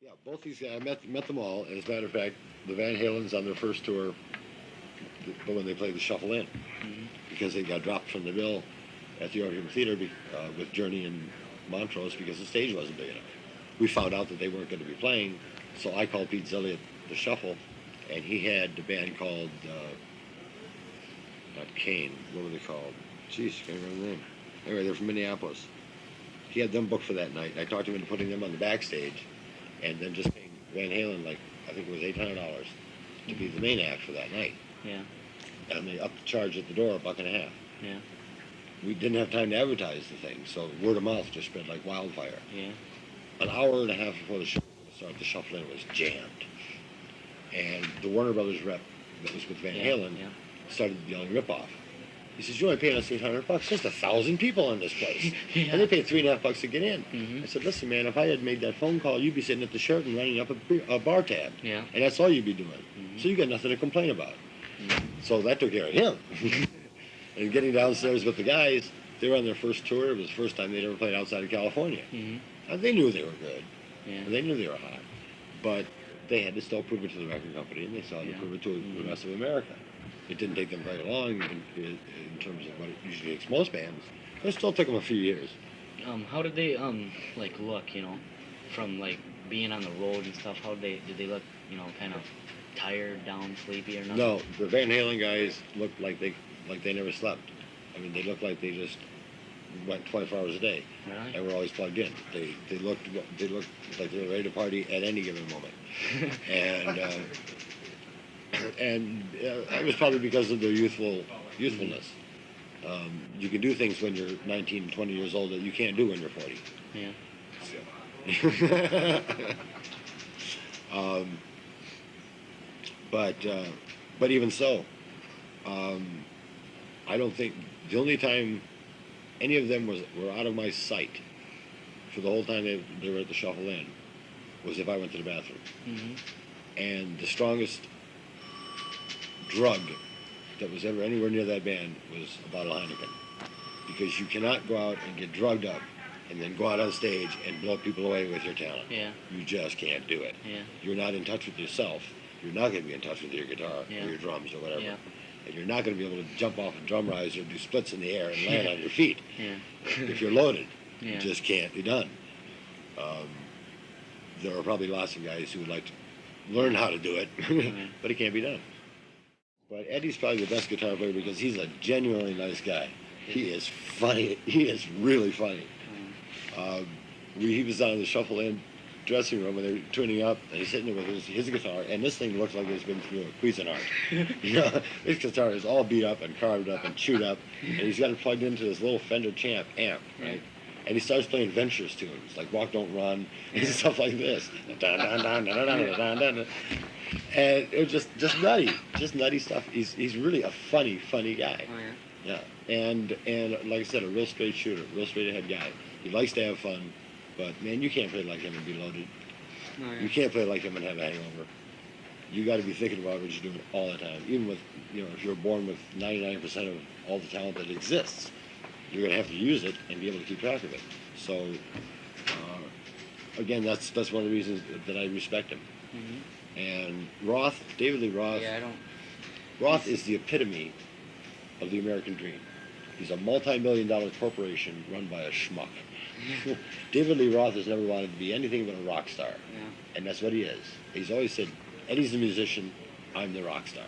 Yeah, both these guys, I met them all, and as a matter of fact, the Van Halens on their first tour, when they played the Shuffle In, because they got dropped from the bill at the Orpheum Theater with Journey and Montrose because the stage wasn't big enough. We found out that they weren't going to be playing, so I called Pete Zilli at the Shuffle, and he had a band called, not Kane, what were they called? Jeez, can't remember the name. Anyway, they're from Minneapolis. He had them booked for that night. I talked him into putting them on the backstage, and then just paying Van Halen, like, I think it was $800 to be the main act for that night. Yeah. And they upped the charge at the door $1.50. Yeah. We didn't have time to advertise the thing, so word of mouth just spread like wildfire. Yeah. An hour and a half before the show started, the Shuffle In was jammed. And the Warner Brothers rep that was with Van Halen started yelling rip-off. He says, "You only paying us $800? There's 1,000 people in this place." And they paid $3.50 to get in. I said, "Listen, man, if I had made that phone call, you'd be sitting at the Sheraton running up a bar tab. Yeah. And that's all you'd be doing. So you got nothing to complain about." So that took care of him. And getting downstairs with the guys, they were on their first tour. It was the first time they'd ever played outside of California. And they knew they were good. And they knew they were hot. But they had to still prove it to the record company, and they still had to prove it to the rest of America. It didn't take them very long in terms of what it usually takes most bands. It still took them a few years. How did they like look, from like being on the road and stuff? Did they look, kind of tired, down, sleepy, or nothing? No, the Van Halen guys looked like they never slept. I mean, they looked like they just went 24 hours a day, Really? and were always plugged in. They looked like they were ready to party at any given moment, and it was probably because of their youthfulness. You can do things when you're 19 and 20 years old that you can't do when you're 40. Yeah. But even so, I don't think the only time any of them were out of my sight for the whole time they were at the Shuffle In was if I went to the bathroom. And the strongest drug that was ever anywhere near that band was a bottle of Heineken, because you cannot go out and get drugged up and then go out on stage and blow people away with your talent. Yeah. You just can't do it. Yeah. You're not in touch with yourself. You're not going to be in touch with your guitar or your drums or whatever. Yeah. And you're not going to be able to jump off a drum rise or do splits in the air and land on your feet. Yeah. If you're loaded. Yeah. It just can't be done. There are probably lots of guys who would like to learn how to do it, but it can't be done. But Eddie's probably the best guitar player because he's a genuinely nice guy. He is funny. He is really funny. He was down in the Shuffle In dressing room when they were tuning up, and he's sitting there with his guitar, and this thing looks like it's been through a Cuisinart. His guitar is all beat up and carved up and chewed up, and he's got it plugged into this little Fender Champ amp, right? And he starts playing Ventures tunes, like Walk Don't Run, and stuff like this. And it was just nutty stuff. He's really a funny guy. Oh, yeah. Yeah, and like I said, a real straight shooter, real straight ahead guy. He likes to have fun, but man, you can't play like him and be loaded. Oh, yeah. You can't play like him and have a hangover. You got to be thinking about what you're doing all the time. Even with, if you're born with 99% of all the talent that exists, you're going to have to use it and be able to keep track of it. So, again, that's one of the reasons that I respect him. And David Lee Roth. Yeah, Roth is the epitome of the American dream. He's a multi-million-dollar corporation run by a schmuck. David Lee Roth has never wanted to be anything but a rock star. Yeah. And that's what he is. He's always said, Eddie's the musician, I'm the rock star.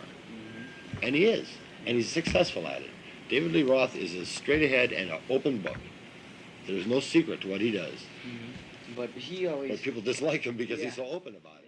And he is. And he's successful at it. David Lee Roth is a straight ahead and an open book. There's no secret to what he does. But he always... But people dislike him because he's so open about it.